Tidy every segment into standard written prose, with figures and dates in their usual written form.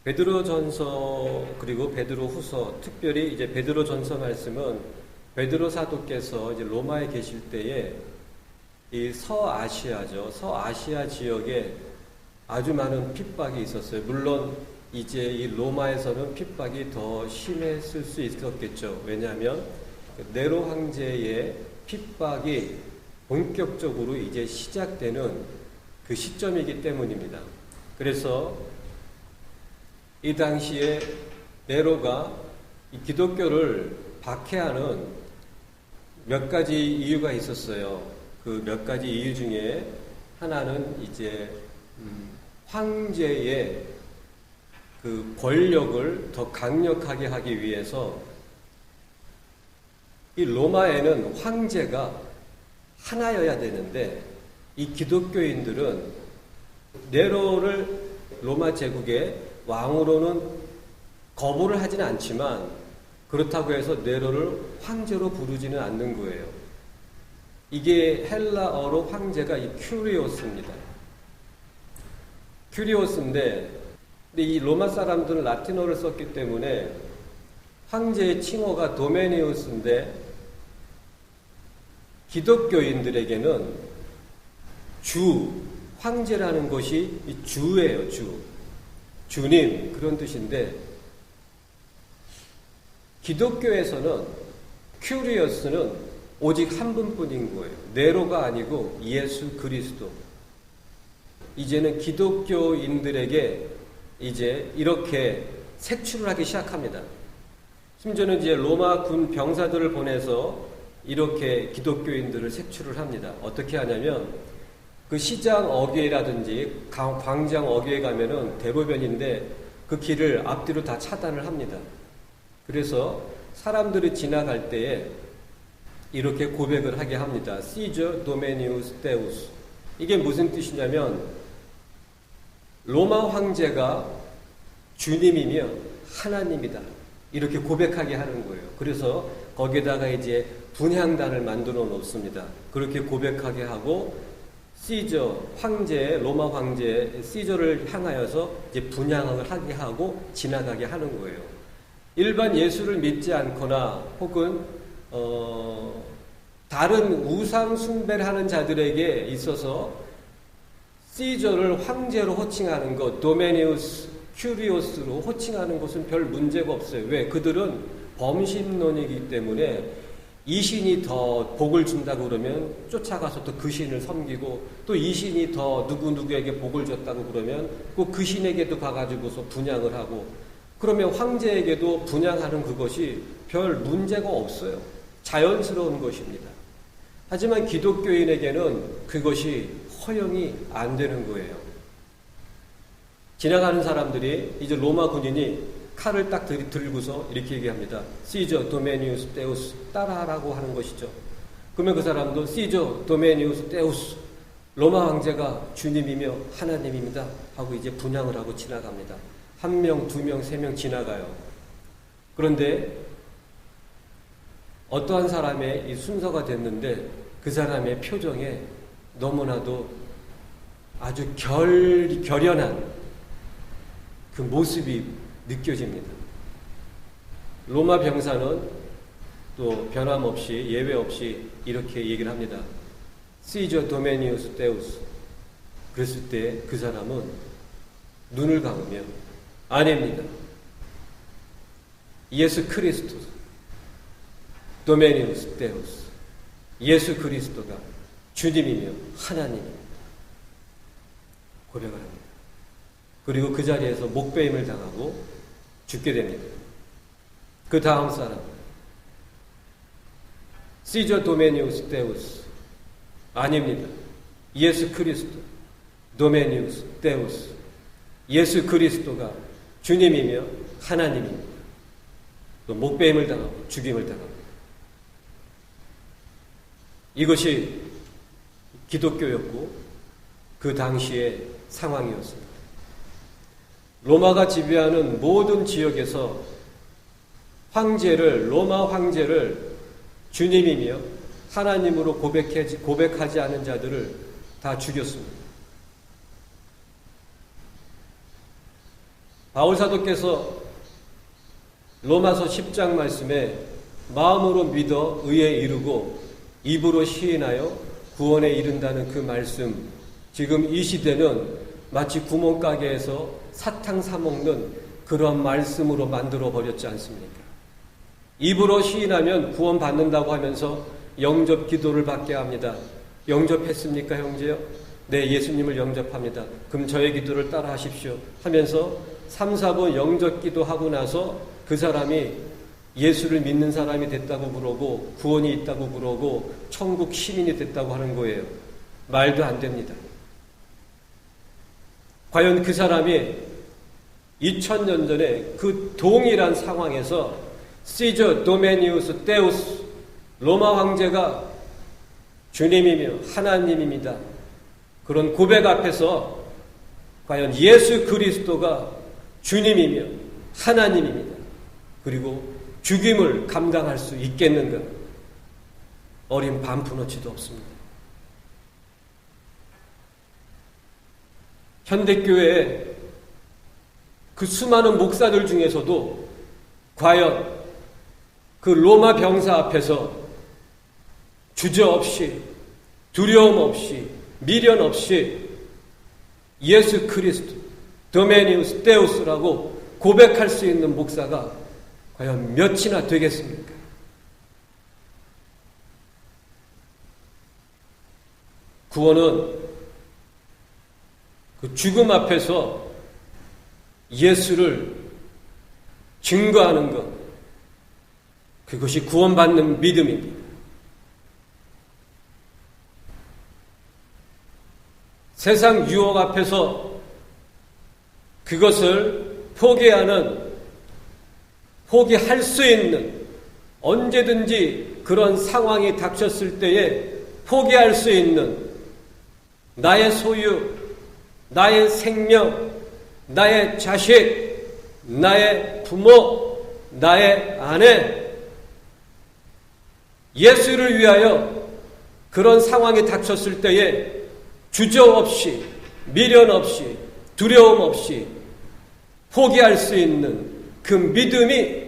베드로전서 그리고 베드로후서, 특별히 이제 베드로전서 말씀은 베드로 사도께서 이제 로마에 계실 때에 이 서아시아죠. 서아시아 지역에 아주 많은 핍박이 있었어요. 물론 이제 이 로마에서는 핍박이 더 심했을 수 있었겠죠. 왜냐하면 네로 황제의 핍박이 본격적으로 이제 시작되는 그 시점이기 때문입니다. 그래서 이 당시에 네로가 이 기독교를 박해하는 몇 가지 이유가 있었어요. 그 몇 가지 이유 중에 하나는 이제 황제의 그 권력을 더 강력하게 하기 위해서 이 로마에는 황제가 하나여야 되는데 이 기독교인들은 네로를 로마 제국의 왕으로는 거부를 하지는 않지만 그렇다고 해서 네로를 황제로 부르지는 않는 거예요. 이게 헬라어로 황제가 이 큐리오스입니다. 큐리오스인데 근데 이 로마 사람들은 라틴어를 썼기 때문에 황제의 칭호가 도메니우스인데 기독교인들에게는 주, 황제라는 것이 주예요, 주. 주님, 그런 뜻인데 기독교에서는 큐리오스는 오직 한 분뿐인 거예요. 네로가 아니고 예수 그리스도. 이제는 기독교인들에게 이제 이렇게 색출을 하기 시작합니다. 심지어는 이제 로마 군 병사들을 보내서 이렇게 기독교인들을 색출을 합니다. 어떻게 하냐면 그 시장 어귀라든지 광장 어귀에 가면은 대로변인데 그 길을 앞뒤로 다 차단을 합니다. 그래서 사람들이 지나갈 때에 이렇게 고백을 하게 합니다. 시저 도메니우스 데우스. 이게 무슨 뜻이냐면 로마 황제가 주님이며 하나님이다. 이렇게 고백하게 하는 거예요. 그래서 거기에다가 이제 분향단을 만들어 놓습니다. 그렇게 고백하게 하고 시저 황제, 로마 황제 시저를 향하여서 이제 분향을 하게 하고 지나가게 하는 거예요. 일반 예수를 믿지 않거나 혹은 다른 우상 숭배를 하는 자들에게 있어서 시저를 황제로 호칭하는 것, 도메니우스, 큐리오스로 호칭하는 것은 별 문제가 없어요. 왜? 그들은 범신론이기 때문에 이 신이 더 복을 준다고 그러면 쫓아가서 또 그 신을 섬기고 또 이 신이 더 누구누구에게 복을 줬다고 그러면 꼭 그 신에게도 가가지고서 분향을 하고 그러면 황제에게도 분향하는 그것이 별 문제가 없어요. 자연스러운 것입니다. 하지만 기독교인에게는 그것이 허용이 안 되는 거예요. 지나가는 사람들이 이제 로마 군인이 칼을 딱 들고서 이렇게 얘기합니다. 시저 도메니우스 데우스 따라하라고 하는 것이죠. 그러면 그 사람도 시저 도메니우스 데우스 로마 황제가 주님이며 하나님입니다 하고 이제 분향을 하고 지나갑니다. 한 명, 두 명, 세 명 지나가요. 그런데 어떠한 사람의 이 순서가 됐는데 그 사람의 표정에 너무나도 아주 결연한 그 모습이 느껴집니다. 로마 병사는 또 변함없이 예외 없이 이렇게 얘기를 합니다. 시저 도메니우스 데우스. 그랬을 때 그 사람은 눈을 감으며 아닙니다. 예수 그리스도 도메니우스 데우스. 예수 그리스도가 주님이며 하나님입니다. 고백을 합니다. 그리고 그 자리에서 목베임을 당하고 죽게 됩니다. 그 다음 사람 시저 도메니우스 데우스. 아닙니다. 예수 그리스도 도메니우스 데우스. 예수 그리스도가 주님이며 하나님입니다. 또 목베임을 당하고 죽임을 당합니다. 이것이 기독교였고 그 당시의 상황이었습니다. 로마가 지배하는 모든 지역에서 로마 황제를 주님이며 하나님으로 고백하지 않은 자들을 다 죽였습니다. 바울 사도께서 로마서 10장 말씀에 마음으로 믿어 의에 이르고 입으로 시인하여 구원에 이른다는 그 말씀, 지금 이 시대는 마치 구멍가게에서 사탕 사먹는 그런 말씀으로 만들어 버렸지 않습니까? 입으로 시인하면 구원 받는다고 하면서 영접 기도를 받게 합니다. 영접했습니까, 형제요? 네, 예수님을 영접합니다. 그럼 저의 기도를 따라 하십시오 하면서 3, 4번 영접 기도하고 나서 그 사람이 예수를 믿는 사람이 됐다고 그러고 구원이 있다고 그러고 천국 시민이 됐다고 하는 거예요. 말도 안 됩니다. 과연 그 사람이 2000년 전에 그 동일한 상황에서 시저 도메니우스 데우스 로마 황제가 주님이며 하나님입니다. 그런 고백 앞에서 과연 예수 그리스도가 주님이며 하나님입니다. 그리고 죽임을 감당할 수 있겠는가? 어린 반푼어치도 없습니다. 현대교회의 그 수많은 목사들 중에서도 과연 그 로마 병사 앞에서 주저없이 두려움 없이 미련 없이 예수 그리스도 도메니우스 데우스라고 고백할 수 있는 목사가 과연 몇이나 되겠습니까? 구원은 그 죽음 앞에서 예수를 증거하는 것, 그것이 구원받는 믿음입니다. 세상 유혹 앞에서 그것을 포기할 수 있는, 언제든지 그런 상황이 닥쳤을 때에 포기할 수 있는 나의 소유, 나의 생명, 나의 자식, 나의 부모, 나의 아내, 예수를 위하여 그런 상황이 닥쳤을 때에 주저없이, 미련 없이, 두려움 없이 포기할 수 있는 그 믿음이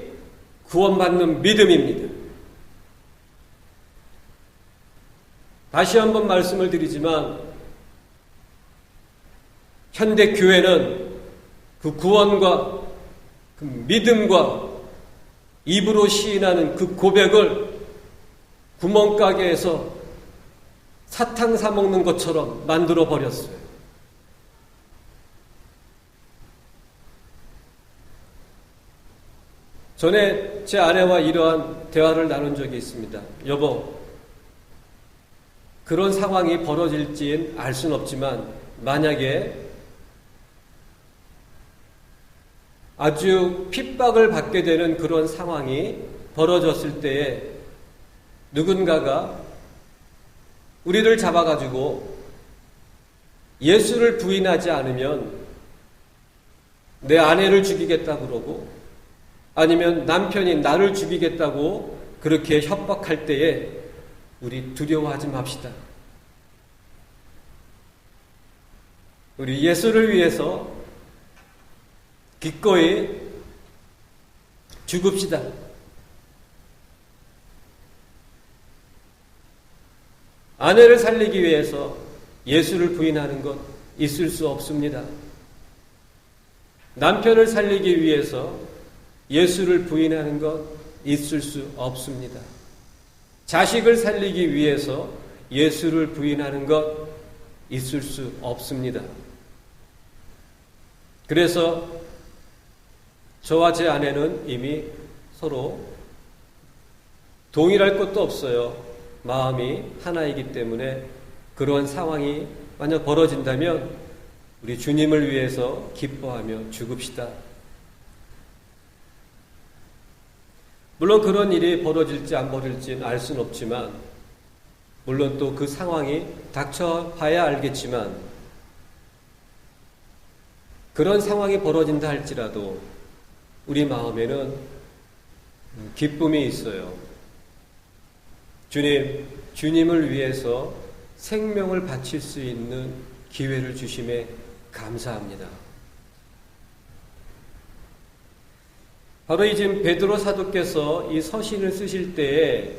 구원받는 믿음입니다. 다시 한번 말씀을 드리지만 현대 교회는 그 구원과 그 믿음과 입으로 시인하는 그 고백을 구멍가게에서 사탕 사 먹는 것처럼 만들어 버렸어요. 전에 제 아내와 이러한 대화를 나눈 적이 있습니다. 여보, 그런 상황이 벌어질지는 알 수는 없지만 만약에 아주 핍박을 받게 되는 그런 상황이 벌어졌을 때에 누군가가 우리를 잡아가지고 예수를 부인하지 않으면 내 아내를 죽이겠다 그러고 아니면 남편이 나를 죽이겠다고 그렇게 협박할 때에 우리 두려워하지 맙시다. 우리 예수를 위해서 기꺼이 죽읍시다. 아내를 살리기 위해서 예수를 부인하는 것 있을 수 없습니다. 남편을 살리기 위해서 예수를 부인하는 것 있을 수 없습니다. 자식을 살리기 위해서 예수를 부인하는 것 있을 수 없습니다. 그래서 저와 제 아내는 이미 서로 동일할 것도 없어요. 마음이 하나이기 때문에 그런 상황이 만약 벌어진다면 우리 주님을 위해서 기뻐하며 죽읍시다. 물론 그런 일이 벌어질지 안 벌어질지는 알 수는 없지만 물론 또 그 상황이 닥쳐봐야 알겠지만 그런 상황이 벌어진다 할지라도 우리 마음에는 기쁨이 있어요. 주님을 위해서 생명을 바칠 수 있는 기회를 주심에 감사합니다. 바로 이 지금 베드로 사도께서 이 서신을 쓰실 때의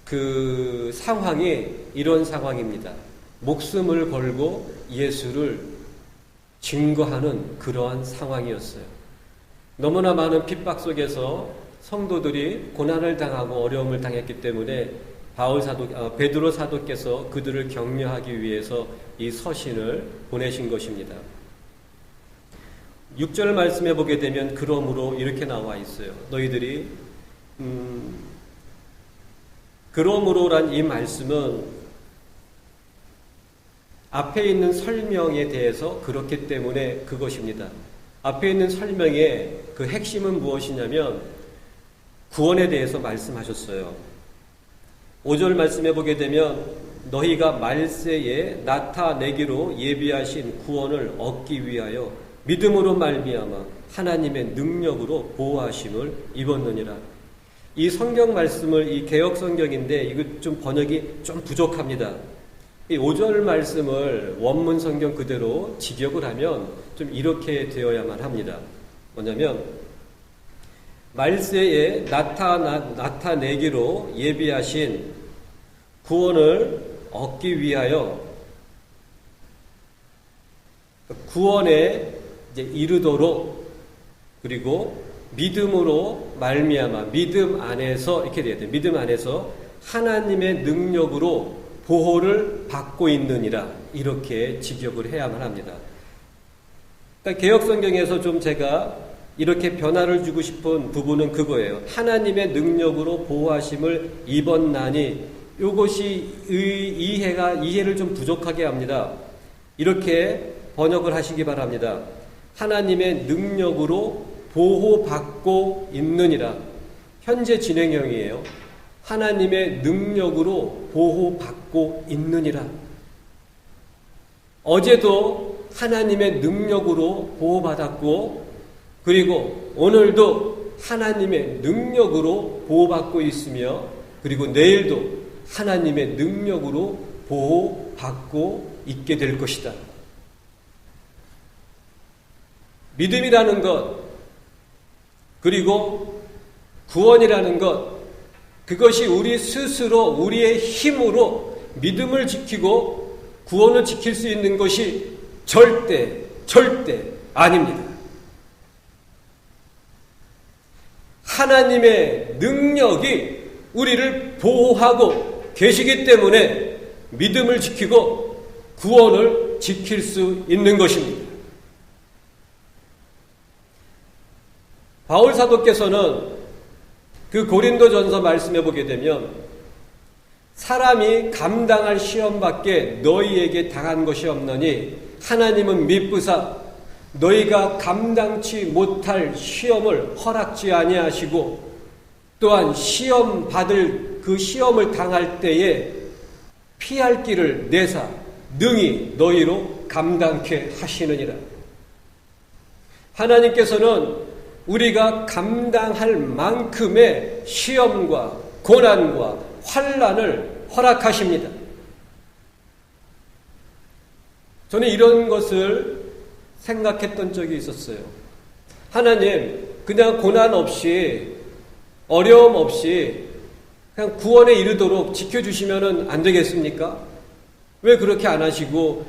그 상황이 이런 상황입니다. 목숨을 걸고 예수를 증거하는 그러한 상황이었어요. 너무나 많은 핍박 속에서 성도들이 고난을 당하고 어려움을 당했기 때문에 베드로 사도께서 그들을 격려하기 위해서 이 서신을 보내신 것입니다. 6절 말씀해 보게 되면 그러므로 이렇게 나와 있어요. 너희들이 그러므로란 이 말씀은 앞에 있는 설명에 대해서 그렇기 때문에 그것입니다. 앞에 있는 설명의 그 핵심은 무엇이냐면 구원에 대해서 말씀하셨어요. 5절 말씀해 보게 되면 너희가 말세에 나타내기로 예비하신 구원을 얻기 위하여 믿음으로 말미암아 하나님의 능력으로 보호하심을 입었느니라. 이 성경 말씀을 이 개역 성경인데 이거 좀 번역이 좀 부족합니다. 이 5절 말씀을 원문 성경 그대로 직역을 하면 좀 이렇게 되어야만 합니다. 뭐냐면 말세에 나타내기로 예비하신 구원을 얻기 위하여 구원에 이제 이르도록 그리고 믿음으로 말미암아 믿음 안에서 이렇게 돼야 돼요. 믿음 안에서 하나님의 능력으로 보호를 받고 있느니라 이렇게 직역을 해야만 합니다. 그러니까 개역성경에서 좀 제가 이렇게 변화를 주고 싶은 부분은 그거예요. 하나님의 능력으로 보호하심을 입었나니 이것이 이해를 좀 부족하게 합니다. 이렇게 번역을 하시기 바랍니다. 하나님의 능력으로 보호받고 있느니라. 현재 진행형이에요. 하나님의 능력으로 보호받고 있느니라. 어제도 하나님의 능력으로 보호받았고 그리고 오늘도 하나님의 능력으로 보호받고 있으며 그리고 내일도 하나님의 능력으로 보호받고 있게 될 것이다. 믿음이라는 것 그리고 구원이라는 것 그것이 우리 스스로 우리의 힘으로 믿음을 지키고 구원을 지킬 수 있는 것이 절대 아닙니다. 하나님의 능력이 우리를 보호하고 계시기 때문에 믿음을 지키고 구원을 지킬 수 있는 것입니다. 바울 사도께서는 그 고린도전서 말씀해 보게 되면 사람이 감당할 시험밖에 너희에게 당한 것이 없느니 하나님은 미쁘사 너희가 감당치 못할 시험을 허락지 아니하시고 또한 시험 받을 그 시험을 당할 때에 피할 길을 내사 능히 너희로 감당케 하시느니라. 하나님께서는 우리가 감당할 만큼의 시험과 고난과 환난을 허락하십니다. 저는 이런 것을 생각했던 적이 있었어요. 하나님, 그냥 고난 없이 어려움 없이 그냥 구원에 이르도록 지켜주시면 안 되겠습니까? 왜 그렇게 안 하시고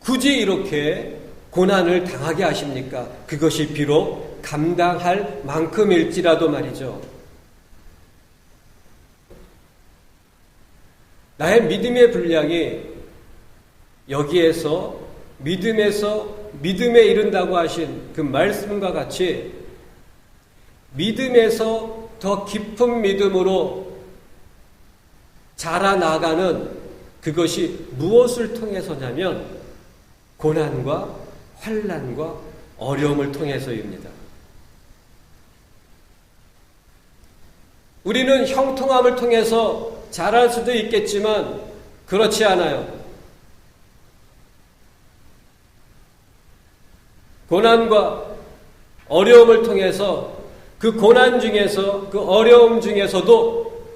굳이 이렇게 고난을 당하게 하십니까? 그것이 비록 감당할 만큼일지라도 말이죠. 나의 믿음의 분량이 여기에서 믿음에 이른다고 하신 그 말씀과 같이 믿음에서 더 깊은 믿음으로 자라나가는 그것이 무엇을 통해서냐면 고난과 환난과 어려움을 통해서입니다. 우리는 형통함을 통해서 자랄 수도 있겠지만 그렇지 않아요. 고난과 어려움을 통해서 그 고난 중에서 그 어려움 중에서도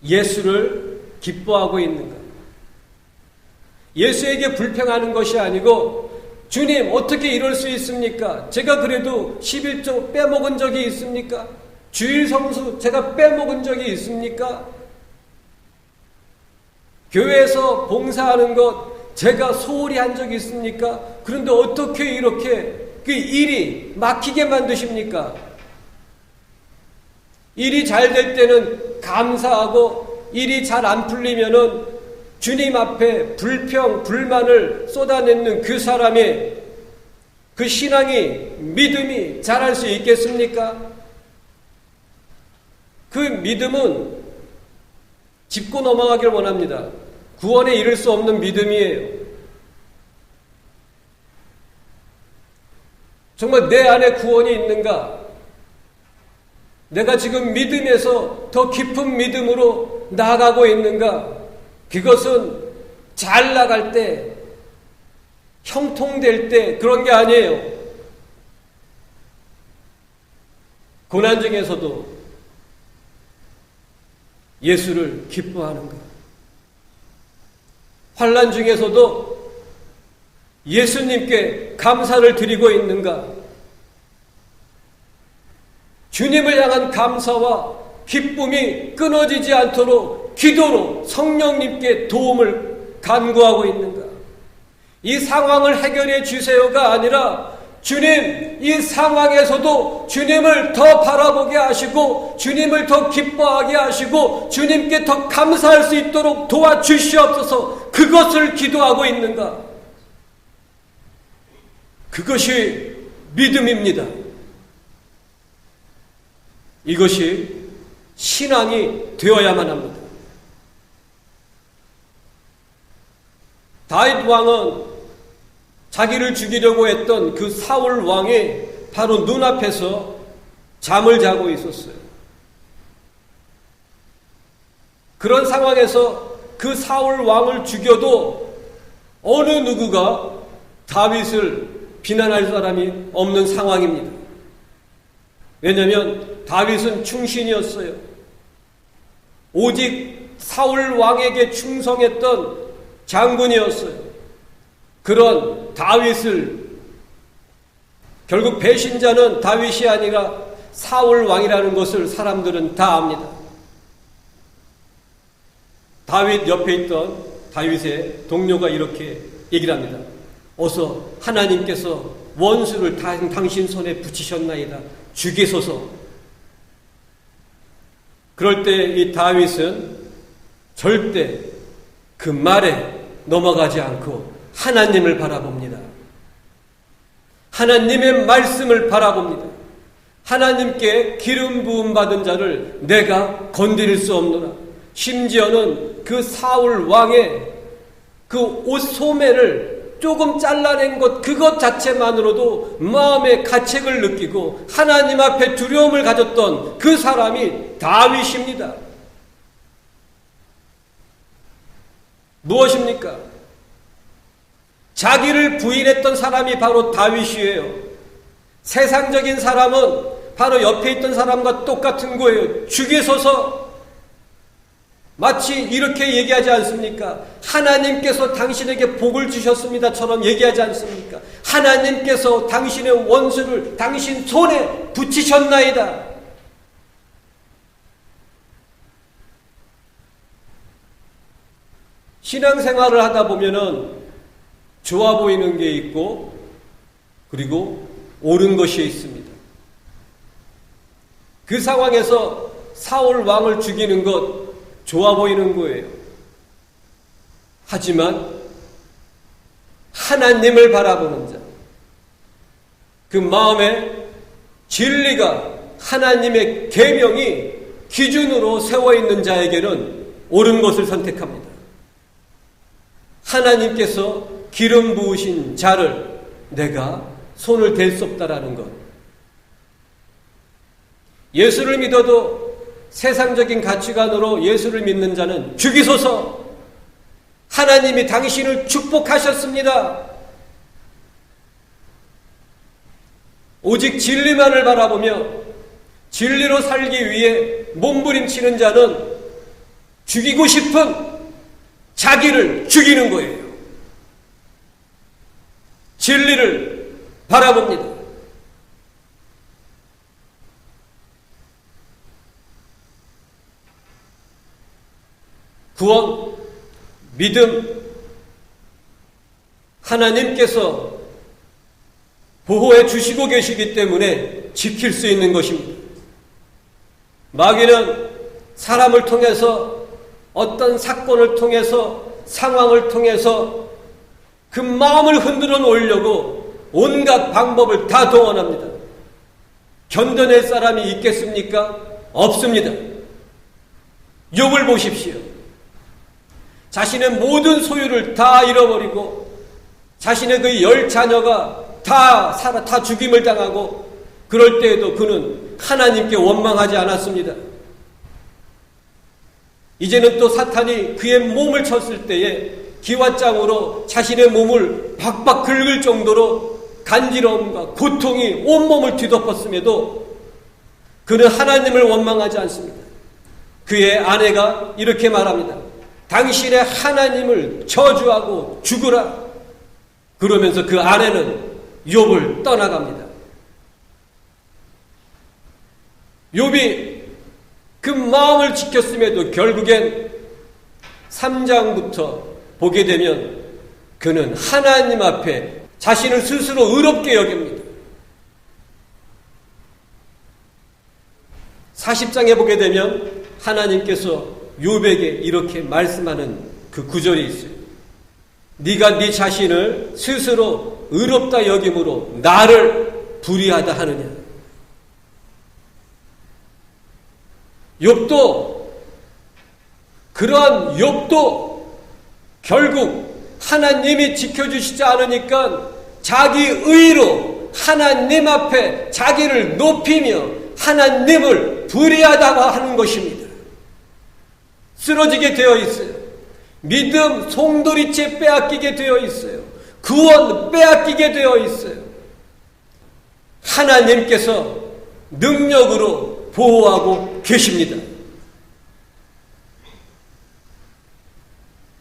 예수를 기뻐하고 있는가? 예수에게 불평하는 것이 아니고 주님, 어떻게 이럴 수 있습니까? 제가 그래도 11조 빼먹은 적이 있습니까? 주일 성수 제가 빼먹은 적이 있습니까? 교회에서 봉사하는 것 제가 소홀히 한 적이 있습니까? 그런데 어떻게 이렇게 그 일이 막히게 만드십니까? 일이 잘 될 때는 감사하고 일이 잘 안 풀리면은 주님 앞에 불평, 불만을 쏟아내는 그 사람의 그 신앙이, 믿음이 자랄 수 있겠습니까? 그 믿음은 짚고 넘어가길 원합니다. 구원에 이를 수 없는 믿음이에요. 정말 내 안에 구원이 있는가? 내가 지금 믿음에서 더 깊은 믿음으로 나아가고 있는가? 그것은 잘 나갈 때, 형통될 때 그런 게 아니에요. 고난 중에서도 예수를 기뻐하는가? 환난 중에서도 예수님께 감사를 드리고 있는가? 주님을 향한 감사와 기쁨이 끊어지지 않도록 기도로 성령님께 도움을 간구하고 있는가? 이 상황을 해결해 주세요가 아니라 주님, 이 상황에서도 주님을 더 바라보게 하시고 주님을 더 기뻐하게 하시고 주님께 더 감사할 수 있도록 도와주시옵소서. 그것을 기도하고 있는가? 그것이 믿음입니다. 이것이 신앙이 되어야만 합니다. 다윗 왕은 자기를 죽이려고 했던 그 사울 왕이 바로 눈앞에서 잠을 자고 있었어요. 그런 상황에서 그 사울 왕을 죽여도 어느 누구가 다윗을 비난할 사람이 없는 상황입니다. 왜냐하면 다윗은 충신이었어요. 오직 사울 왕에게 충성했던 장군이었어요. 그런 다윗을 결국 배신자는 다윗이 아니라 사울 왕이라는 것을 사람들은 다 압니다. 다윗 옆에 있던 다윗의 동료가 이렇게 얘기를 합니다. 어서 하나님께서 원수를 당신 손에 붙이셨나이다. 죽이소서. 그럴 때 이 다윗은 절대 그 말에 넘어가지 않고 하나님을 바라봅니다. 하나님의 말씀을 바라봅니다. 하나님께 기름 부음 받은 자를 내가 건드릴 수 없노라. 심지어는 그 사울 왕의 그 옷 소매를 조금 잘라낸 것, 그것 자체만으로도 마음의 가책을 느끼고 하나님 앞에 두려움을 가졌던 그 사람이 다윗입니다. 무엇입니까? 자기를 부인했던 사람이 바로 다윗이에요. 세상적인 사람은 바로 옆에 있던 사람과 똑같은 거예요. 죽이소서. 마치 이렇게 얘기하지 않습니까? 하나님께서 당신에게 복을 주셨습니다처럼 얘기하지 않습니까? 하나님께서 당신의 원수를 당신 손에 붙이셨나이다. 신앙생활을 하다 보면은 좋아 보이는 게 있고 그리고 옳은 것이 있습니다. 그 상황에서 사울 왕을 죽이는 것 좋아 보이는 거예요. 하지만 하나님을 바라보는 자, 그 마음에 진리가 하나님의 계명이 기준으로 세워있는 자에게는 옳은 것을 선택합니다. 하나님께서 기름 부으신 자를 내가 손을 댈 수 없다라는 것. 예수를 믿어도 세상적인 가치관으로 예수를 믿는 자는 죽이소서. 하나님이 당신을 축복하셨습니다. 오직 진리만을 바라보며 진리로 살기 위해 몸부림치는 자는 죽이고 싶은 자기를 죽이는 거예요. 진리를 바라봅니다. 구원, 믿음, 하나님께서 보호해 주시고 계시기 때문에 지킬 수 있는 것입니다. 마귀는 사람을 통해서, 어떤 사건을 통해서, 상황을 통해서 그 마음을 흔들어 놓으려고 온갖 방법을 다 동원합니다. 견뎌낼 사람이 있겠습니까? 없습니다. 욥을 보십시오. 자신의 모든 소유를 다 잃어버리고 자신의 그 10자녀가 다 죽임을 당하고, 그럴 때에도 그는 하나님께 원망하지 않았습니다. 이제는 또 사탄이 그의 몸을 쳤을 때에 기왓장으로 자신의 몸을 박박 긁을 정도로 간지러움과 고통이 온몸을 뒤덮었음에도 그는 하나님을 원망하지 않습니다. 그의 아내가 이렇게 말합니다. 당신의 하나님을 저주하고 죽으라. 그러면서 그 아내는 욥을 떠나갑니다. 욥이 그 마음을 지켰음에도 결국엔 3장부터 보게 되면 그는 하나님 앞에 자신을 스스로 의롭게 여깁니다. 40장에 보게 되면 하나님께서 욥에게 이렇게 말씀하는 그 구절이 있어요. 네가 네 자신을 스스로 의롭다 여김으로 나를 불의하다 하느냐. 그러한 욥도 결국 하나님이 지켜주시지 않으니까 자기 의로 하나님 앞에 자기를 높이며 하나님을 불의하다고 하는 것입니다. 쓰러지게 되어 있어요. 믿음 송두리째 빼앗기게 되어 있어요. 구원 빼앗기게 되어 있어요. 하나님께서 능력으로 보호하고 계십니다.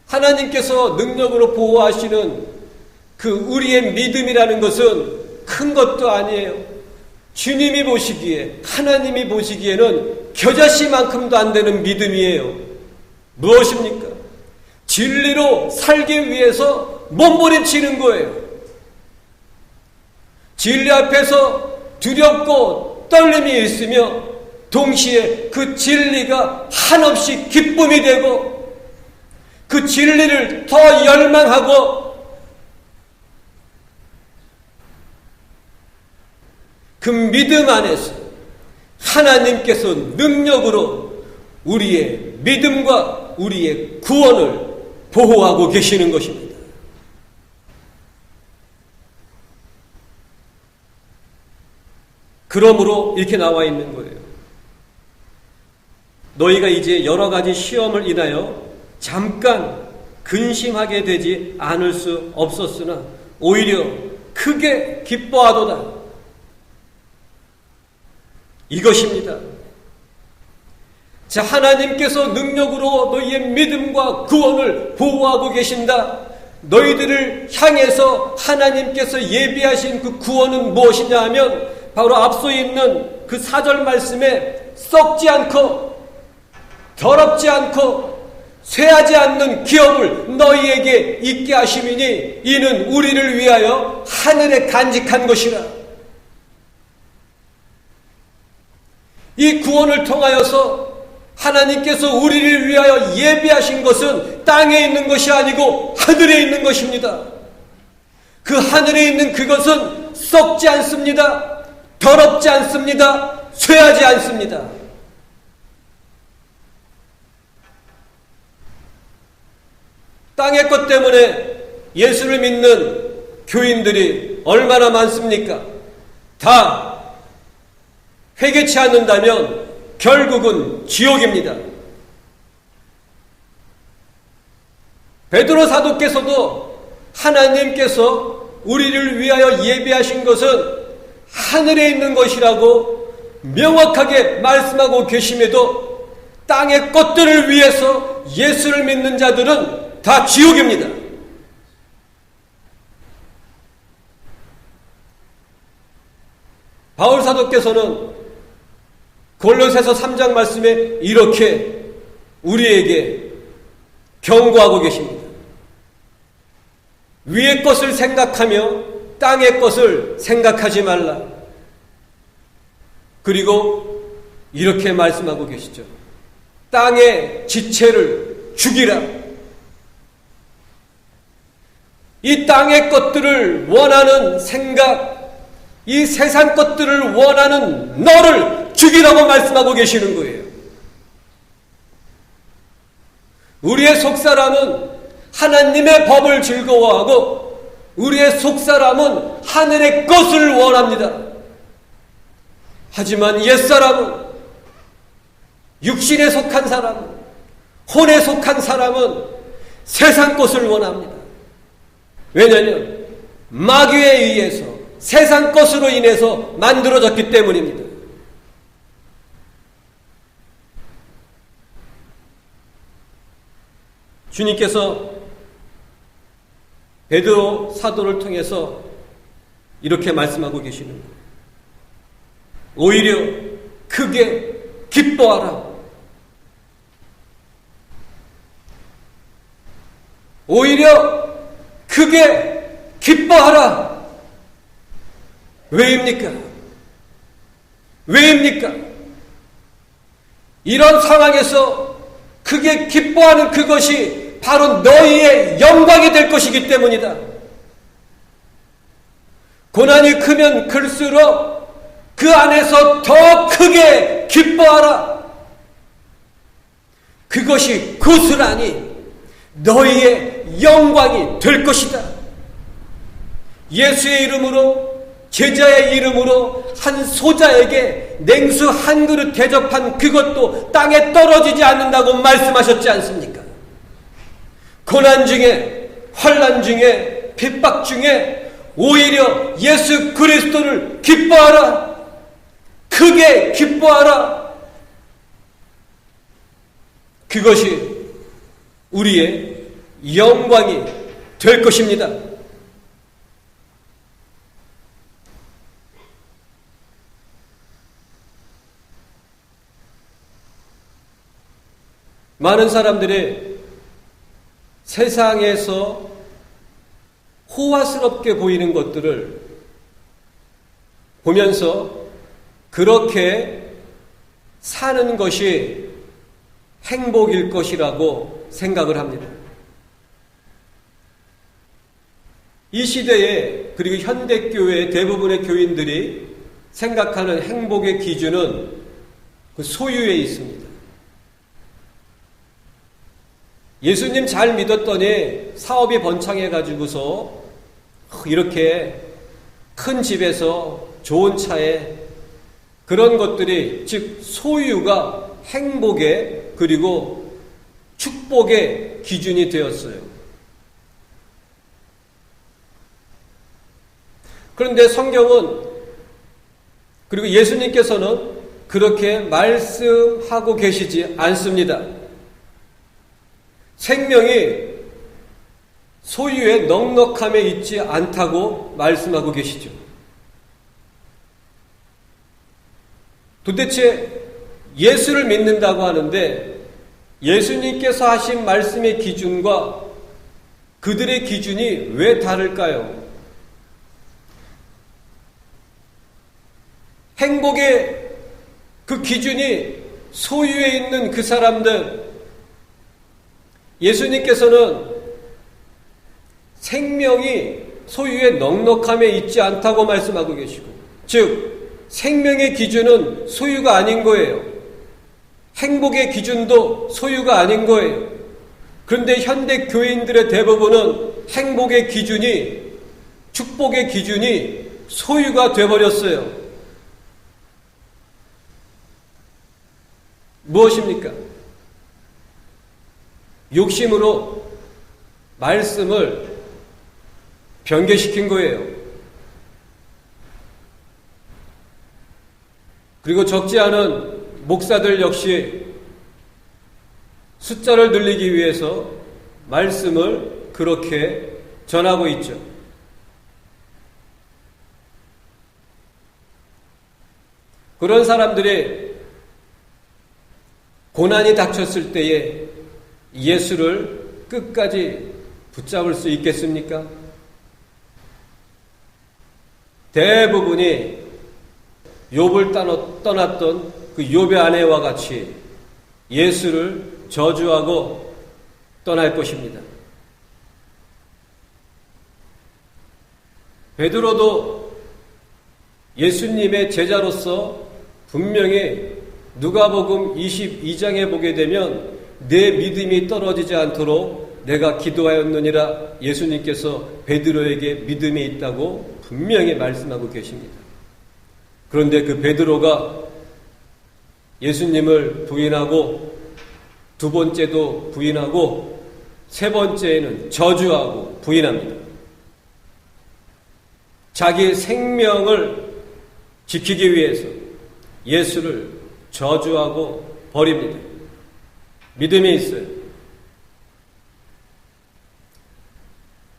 하나님께서 능력으로 보호하시는 그 우리의 믿음이라는 것은 큰 것도 아니에요. 주님이 보시기에, 하나님이 보시기에는 겨자씨만큼도 안 되는 믿음이에요. 무엇입니까? 진리로 살기 위해서 몸부림치는 거예요. 진리 앞에서 두렵고 떨림이 있으며 동시에 그 진리가 한없이 기쁨이 되고 그 진리를 더 열망하고 그 믿음 안에서 하나님께서 능력으로 우리의 믿음과 우리의 구원을 보호하고 계시는 것입니다. 그러므로 이렇게 나와 있는 거예요. 너희가 이제 여러 가지 시험을 인하여 잠깐 근심하게 되지 않을 수 없었으나 오히려 크게 기뻐하도다. 이것입니다. 자, 하나님께서 능력으로 너희의 믿음과 구원을 보호하고 계신다. 너희들을 향해서 하나님께서 예비하신 그 구원은 무엇이냐 하면 바로 앞서 있는 그 4절 말씀에 썩지 않고 더럽지 않고 쇠하지 않는 기업을 너희에게 있게 하심이니 이는 우리를 위하여 하늘에 간직한 것이라. 이 구원을 통하여서 하나님께서 우리를 위하여 예비하신 것은 땅에 있는 것이 아니고 하늘에 있는 것입니다. 그 하늘에 있는 그것은 썩지 않습니다. 더럽지 않습니다. 쇠하지 않습니다. 땅의 것 때문에 예수를 믿는 교인들이 얼마나 많습니까? 다 회개치 않는다면 결국은 지옥입니다. 베드로 사도께서도 하나님께서 우리를 위하여 예비하신 것은 하늘에 있는 것이라고 명확하게 말씀하고 계심에도 땅의 것들을 위해서 예수를 믿는 자들은 다 지옥입니다. 바울 사도께서는 골로새서 3장 말씀에 이렇게 우리에게 경고하고 계십니다. 위의 것을 생각하며 땅의 것을 생각하지 말라. 그리고 이렇게 말씀하고 계시죠. 땅의 지체를 죽이라. 이 땅의 것들을 원하는 생각, 이 세상 것들을 원하는 너를 죽이라고 말씀하고 계시는 거예요. 우리의 속사람은 하나님의 법을 즐거워하고 우리의 속사람은 하늘의 것을 원합니다. 하지만 옛사람은, 육신에 속한 사람은, 혼에 속한 사람은 세상 것을 원합니다. 왜냐하면 마귀에 의해서 세상 것으로 인해서 만들어졌기 때문입니다. 주님께서 베드로 사도를 통해서 이렇게 말씀하고 계시는 거예요. 오히려 크게 기뻐하라. 오히려 크게 기뻐하라. 왜입니까? 왜입니까? 이런 상황에서 크게 기뻐하는 그것이 바로 너희의 영광이 될 것이기 때문이다. 고난이 크면 클수록 그 안에서 더 크게 기뻐하라. 그것이 고스란히 너희의 영광이 될 것이다. 예수의 이름으로, 제자의 이름으로 한 소자에게 냉수 한 그릇 대접한 그것도 땅에 떨어지지 않는다고 말씀하셨지 않습니까? 고난 중에, 환난 중에, 핍박 중에 오히려 예수 그리스도를 기뻐하라. 크게 기뻐하라. 그것이 우리의 영광이 될 것입니다. 많은 사람들이 세상에서 호화스럽게 보이는 것들을 보면서 그렇게 사는 것이 행복일 것이라고 생각을 합니다. 이 시대에, 그리고 현대교회의 대부분의 교인들이 생각하는 행복의 기준은 그 소유에 있습니다. 예수님 잘 믿었더니 사업이 번창해가지고서 이렇게 큰 집에서 좋은 차에 그런 것들이, 즉 소유가 행복의 그리고 축복의 기준이 되었어요. 그런데 성경은, 그리고 예수님께서는 그렇게 말씀하고 계시지 않습니다. 생명이 소유의 넉넉함에 있지 않다고 말씀하고 계시죠. 도대체 예수를 믿는다고 하는데 예수님께서 하신 말씀의 기준과 그들의 기준이 왜 다를까요? 행복의 그 기준이 소유에 있는 그 사람들, 예수님께서는 생명이 소유의 넉넉함에 있지 않다고 말씀하고 계시고, 즉 생명의 기준은 소유가 아닌 거예요. 행복의 기준도 소유가 아닌 거예요. 그런데 현대 교인들의 대부분은 행복의 기준이, 축복의 기준이 소유가 되어버렸어요. 무엇입니까? 욕심으로 말씀을 변개시킨 거예요. 그리고 적지 않은 목사들 역시 숫자를 늘리기 위해서 말씀을 그렇게 전하고 있죠. 그런 사람들이 고난이 닥쳤을 때에 예수를 끝까지 붙잡을 수 있겠습니까? 대부분이 욥을 떠났던 그 욥의 아내와 같이 예수를 저주하고 떠날 것입니다. 베드로도 예수님의 제자로서 분명히 누가복음 22장에 보게 되면 내 믿음이 떨어지지 않도록 내가 기도하였느니라 예수님께서 베드로에게 믿음이 있다고 분명히 말씀하고 계십니다. 그런데 그 베드로가 예수님을 부인하고 두 번째도 부인하고 세 번째에는 저주하고 부인합니다. 자기 생명을 지키기 위해서 예수를 저주하고 버립니다. 믿음이 있어요.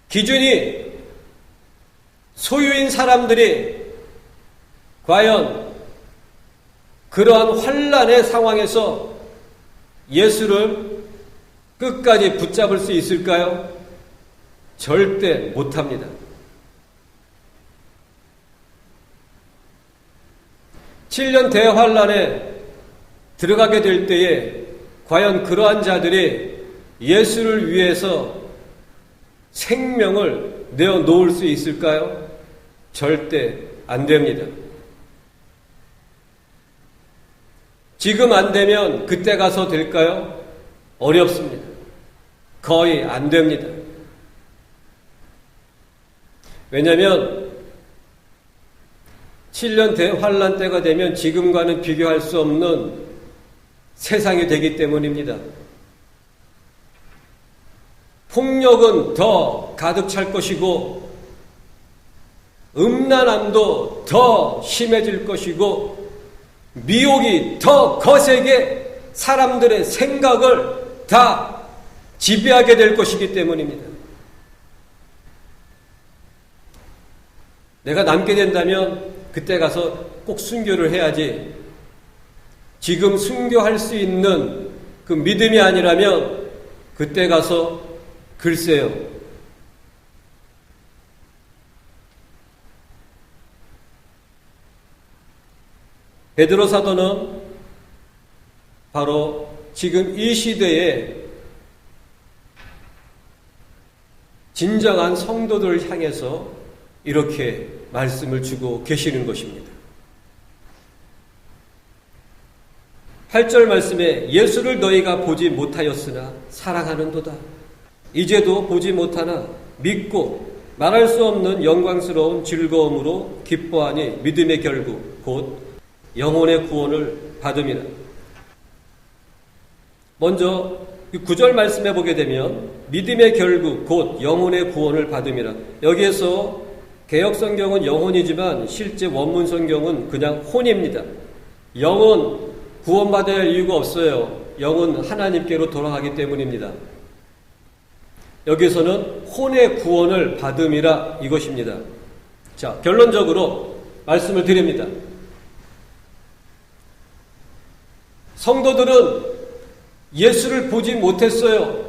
기준이 소유인 사람들이 과연 그러한 환난의 상황에서 예수를 끝까지 붙잡을 수 있을까요? 절대 못합니다. 7년 대환란에 들어가게 될 때에 과연 그러한 자들이 예수를 위해서 생명을 내어놓을 수 있을까요? 절대 안 됩니다. 지금 안 되면 그때 가서 될까요? 어렵습니다. 거의 안 됩니다. 왜냐하면 7년 대환란 때가 되면 지금과는 비교할 수 없는 세상이 되기 때문입니다. 폭력은 더 가득 찰 것이고 음란함도 더 심해질 것이고 미혹이 더 거세게 사람들의 생각을 다 지배하게 될 것이기 때문입니다. 내가 남게 된다면 그때 가서 꼭 순교를 해야지, 지금 순교할 수 있는 그 믿음이 아니라면 그때 가서 글쎄요. 베드로 사도는 바로 지금 이 시대에 진정한 성도들을 향해서 이렇게 말씀을 주고 계시는 것입니다. 8절 말씀에 예수를 너희가 보지 못하였으나 사랑하는도다. 이제도 보지 못하나 믿고 말할 수 없는 영광스러운 즐거움으로 기뻐하니 믿음의 결국 곧 영혼의 구원을 받음이라. 먼저 9절 말씀해 보게 되면 믿음의 결국 곧 영혼의 구원을 받음이라. 여기에서 개역성경은 영혼이지만 실제 원문 성경은 그냥 혼입니다. 영은 구원받아야 할 이유가 없어요. 영은 하나님께로 돌아가기 때문입니다. 여기서는 혼의 구원을 받음이라 이것입니다. 자, 결론적으로 말씀을 드립니다. 성도들은 예수를 보지 못했어요.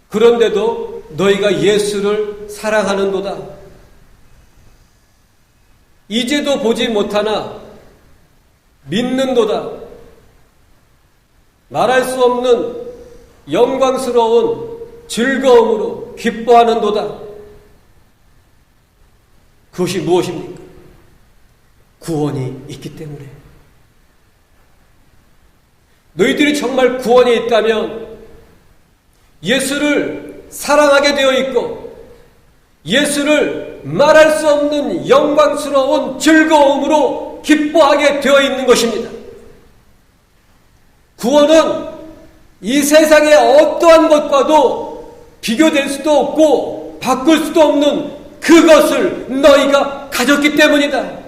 그런데도 너희가 예수를 사랑하는도다. 이제도 보지 못하나 믿는도다. 말할 수 없는 영광스러운 즐거움으로 기뻐하는도다. 그것이 무엇입니까? 구원이 있기 때문에. 너희들이 정말 구원이 있다면 예수를 사랑하게 되어 있고 예수를 말할 수 없는 영광스러운 즐거움으로 기뻐하게 되어 있는 것입니다. 구원은 이 세상의 어떠한 것과도 비교될 수도 없고 바꿀 수도 없는 그것을 너희가 가졌기 때문이다.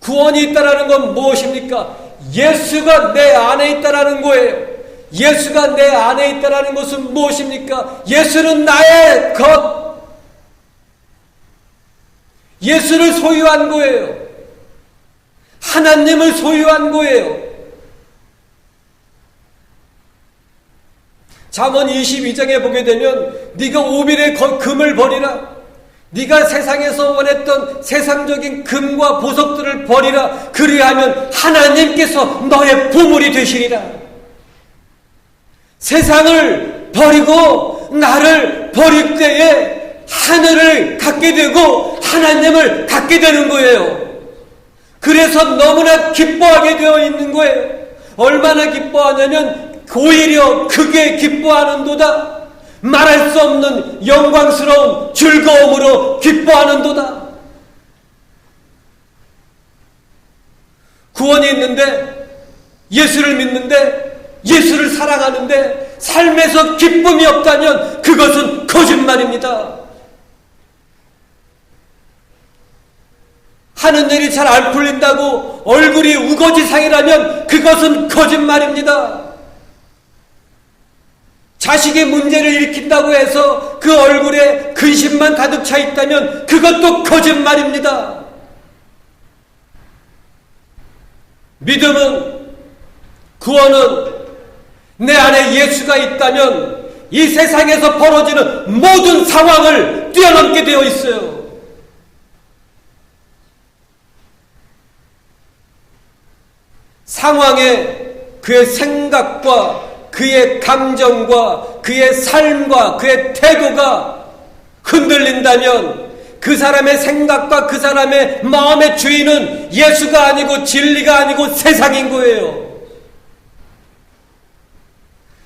구원이 있다라는 건 무엇입니까? 예수가 내 안에 있다라는 거예요. 예수가 내 안에 있다라는 것은 무엇입니까? 예수는 나의 것. 예수를 소유한 거예요. 하나님을 소유한 거예요. 잠언 22장에 보게 되면 네가 오빌의 금을 버리라. 네가 세상에서 원했던 세상적인 금과 보석들을 버리라. 그리하면 하나님께서 너의 보물이 되시리라. 세상을 버리고 나를 버릴 때에 하늘을 갖게 되고 하나님을 갖게 되는 거예요. 그래서 너무나 기뻐하게 되어 있는 거예요. 얼마나 기뻐하냐면 오히려 크게 기뻐하는도다. 말할 수 없는 영광스러운 즐거움으로 기뻐하는도다. 구원이 있는데, 예수를 믿는데, 예수를 사랑하는데 삶에서 기쁨이 없다면 그것은 거짓말입니다. 하는 일이 잘 안 풀린다고 얼굴이 우거지상이라면 그것은 거짓말입니다. 자식의 문제를 일으킨다고 해서 그 얼굴에 근심만 가득 차 있다면 그것도 거짓말입니다. 믿음은, 구원은 내 안에 예수가 있다면 이 세상에서 벌어지는 모든 상황을 뛰어넘게 되어 있어요. 상황에 그의 생각과 그의 감정과 그의 삶과 그의 태도가 흔들린다면 그 사람의 생각과 그 사람의 마음의 주인은 예수가 아니고 진리가 아니고 세상인 거예요.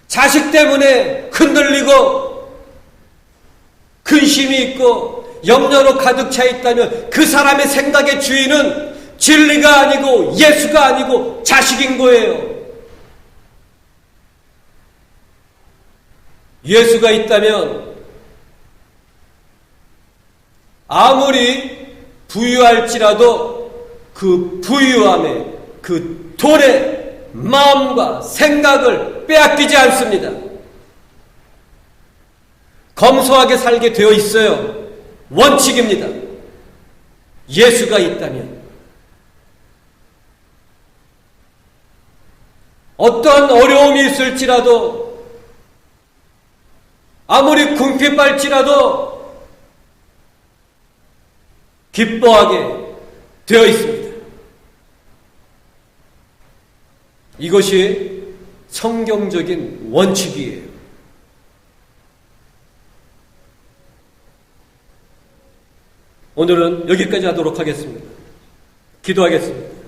자식 때문에 흔들리고 근심이 있고 염려로 가득 차 있다면 그 사람의 생각의 주인은 진리가 아니고 예수가 아니고 자식인 거예요. 예수가 있다면 아무리 부유할지라도 그 부유함에 그 돈의 마음과 생각을 빼앗기지 않습니다. 검소하게 살게 되어 있어요. 원칙입니다. 예수가 있다면 어떠한 어려움이 있을지라도 아무리 궁핍할지라도 기뻐하게 되어 있습니다. 이것이 성경적인 원칙이에요. 오늘은 여기까지 하도록 하겠습니다. 기도하겠습니다.